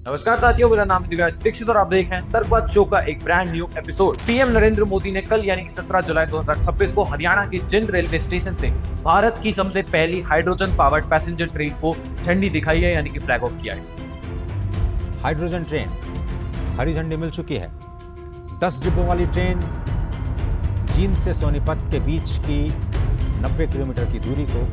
नमस्कार साथियों, मेरा नाम है दिव्यांश दीक्षित और आप देख रहे हैं तर्कवाद शो का एक brand new episode. PM Narendra Modi ने कल यानी कि 17 जुलाई 2026 को हरियाणा के जिंद रेलवे स्टेशन से भारत की सबसे पहली हाइड्रोजन पावर्ड पैसेंजर ट्रेन को झंडी दिखाई है, यानी कि फ्लैग ऑफ किया है। हाइड्रोजन ट्रेन हरी झंडी मिल चुकी है। 10 डिब्बों वाली ट्रेन जींद से सोनीपत के बीच की 90 किलोमीटर की दूरी को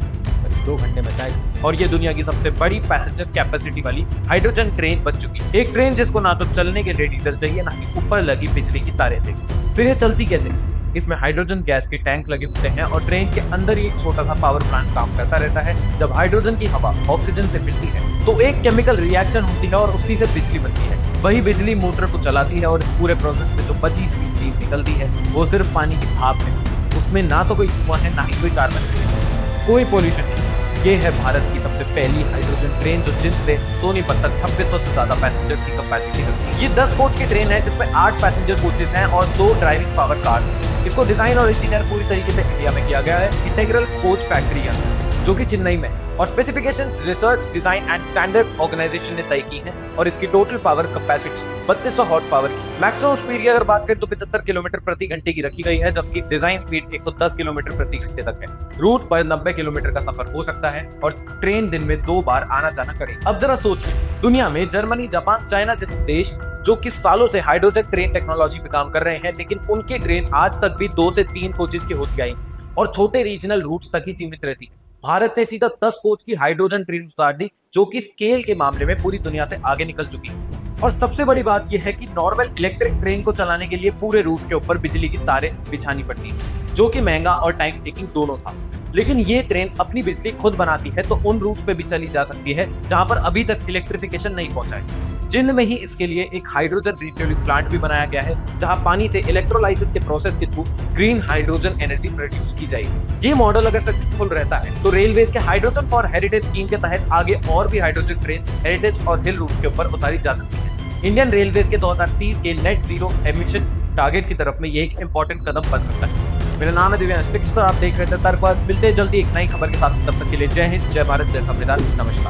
करीब 2 घंटे में तय। और ये दुनिया की सबसे बड़ी पैसेंजर कैपेसिटी वाली हाइड्रोजन ट्रेन बन चुकी है। एक ट्रेन जिसको ना तो चलने के लिए डीजल चाहिए, ना ही ऊपर लगी बिजली की तारें चाहिए। फिर ये चलती कैसे? इसमें हाइड्रोजन गैस के टैंक लगे होते हैं और ट्रेन के अंदर ही एक छोटा सा पावर प्लांट काम करता रहता है। जब हाइड्रोजन की हवा ऑक्सीजन से मिलती है तो एक केमिकल रिएक्शन होती है और उसी से बिजली बनती है। वही बिजली मोटर को चलाती है और इस पूरे प्रोसेस में जो बची हुई स्टीम निकलती है वो सिर्फ पानी की भाप है। उसमें ना तो कोई धुआं है, ना ही कोई कार्बन, कोई पोल्यूशन नहीं। ये है भारत की सबसे पहली हाइड्रोजन ट्रेन जो जिंद से सोनीपत तक 2600 से ज्यादा पैसेंजर की कैपेसिटी रखती है। ये 10 कोच की ट्रेन है जिसमें 8 पैसेंजर कोचेस हैं और 2 ड्राइविंग पावर कार्स हैं। इसको डिजाइन और इंजीनियर पूरी तरीके से इंडिया में किया गया है। इंटीग्रल कोच फैक्ट्री है जो कि चेन्नई में, और specifications research design and standards organization ने तय की हैं और इसकी total power capacity 3200 horse power की। मैक्सिमम स्पीड की अगर बात करें तो 75 किलोमीटर प्रति घंटे की रखी गई है, जबकि डिजाइन स्पीड 110 किलोमीटर प्रति घंटे तक है। रूट पर 90 किलोमीटर का सफर हो सकता है और ट्रेन दिन में 2 बार आना जाना करे। अब जरा सोचिए, दुनिया में जर्मनी, जापान, चाइना जैसे देश जो कि सालों से हाइड्रोजन ट्रेन टेक्नोलॉजी पे काम कर रहे हैं, लेकिन उनकी ट्रेन आज तक भी 2 से 3 कोचेस की होती आई और छोटे रीजनल रूट्स तक ही सीमित रहती है। भारत ने सीधा 10 कोच की हाइड्रोजन ट्रेन उतार दी जो कि स्केल के मामले में पूरी दुनिया से आगे निकल चुकी है। और सबसे बड़ी बात यह है कि नॉर्मल इलेक्ट्रिक ट्रेन को चलाने के लिए पूरे रूट के ऊपर बिजली की तारें बिछानी पड़ती है, जो कि महंगा और टाइम टेकिंग दोनों था। लेकिन ये ट्रेन अपनी बिजली खुद बनाती है, तो उन रूट्स पे भी चली जा सकती है जहां पर अभी तक इलेक्ट्रिफिकेशन नहीं पहुंचा है। जिंद में ही इसके लिए एक हाइड्रोजन रिफ्यूलिंग प्लांट भी बनाया गया है, जहां पानी से इलेक्ट्रोलाइसिस के प्रोसेस के through green hydrogen energy produce की जाएगी। ये मॉडल अगर सक्सेसफुल रहता है तो रेलवेज के हाइड्रोजन फॉर हेरिटेज स्कीम के तहत आगे और भी हाइड्रोजन ट्रेन हेरिटेज और हिल रूट के ऊपर उतारी जा सकती है। इंडियन रेलवेज के 2030 के नेट जीरो एमिशन टारगेट की तरफ में ये एक इंपॉर्टेंट कदम बन सकता है। मेरा नाम है दिव्यांश दीक्षित और आप देख रहे थे तर्कवाद। मिलते हैं जल्दी एक नई खबर के साथ, तब तक के लिए जय हिंद, जय भारत, जय संविधान, नमस्कार।